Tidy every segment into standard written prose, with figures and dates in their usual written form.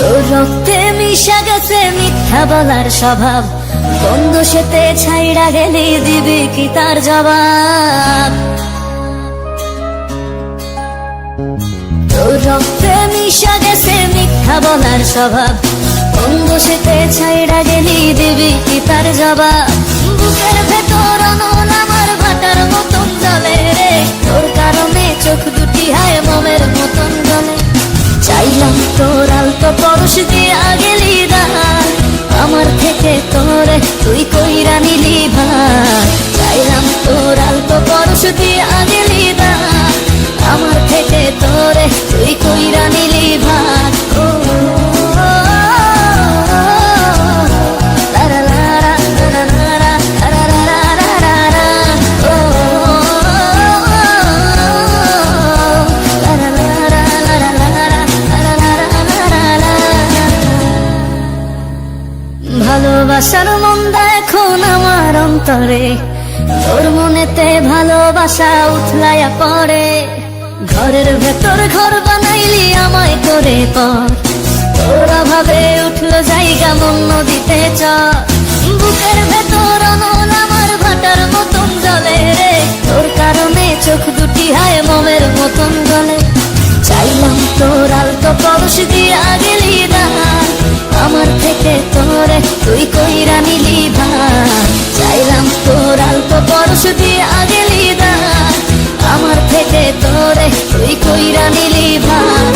তোর রক্তে মিশা গেছে মিথ্যা বলার স্বভাব, কোন দোষেতে ছাইড়া গেলি দিবি কি তার জবাব? তোর রক্তে মিশা গেছে মিথ্যা বলার স্বভাব, কোন দোষেতে ছাইড়া গেলি দিবি কি তার জবাব? বুকের ভেতর অনল আমার ভাটার মতন জ্বলে রে, তোর কারণে চোখ দুটি হায় মোমের মতন জ্বলে। চাইলাম তোর আলতো পরশ দিয়া গেলি দান, আমার থেকে তোরে তুই কইরা নিলি ভার। চাইলাম তোর আলতো পরশ দিয়া গেলি দান, আমার থেকে তোরে তুই কইরা নিলি ভার। ও ভালোবাসার মন্দা এখন আমার অন্তরে, তোর মনেতে ভালোবাসা উথলাইয়া পড়ে। ঘরের ভেতর ঘর বানাইলি আমায় করে পর, তোর অভাবে উঠলো জায়গা মন নদীতে চর। বুকের ভেতর অনল আমার ভাটার মতন জ্বলে রে, তোর কারণে চোখ দুটি হায় মোমের মতন জ্বলে। চাইলাম তোর আলতো পরশ দিয়া গেলি দান, আমার থেকে তোরে তুই কইরা নিলি ভার। চাইলাম তোর আলতো পরশ দিয়া গেলি দান, আমার থেকে তোরে তুই কইরা নিলি ভার।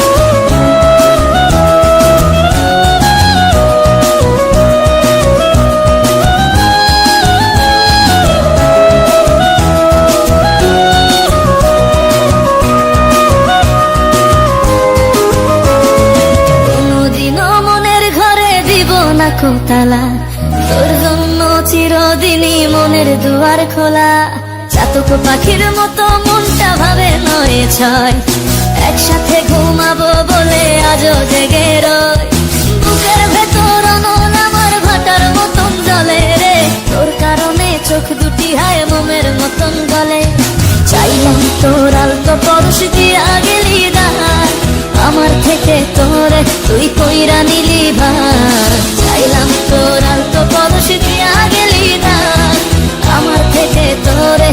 তালা তোর জন্য চিরদিনই মনের দুয়ার খোলা। চাতক পাখির মতো মনটা ভাবে নয় ছয়, একসাথে ঘুমাবো বলে আজও জেগে রয়। বুকের ভেতর অনল আমার ভাটার মতন জ্বলে রে, তোর কারণে চোখ দুটি হায় মোমের মতন গলে। চাইলাম তোর আলতো পরশ দিয়া গেলি দান, আমার থেকে তোরে তুই কইরা নিলি ভার। চাইলাম তোর আলতো পরশ দিয়া গেলি দান, আমার থেকে তোরে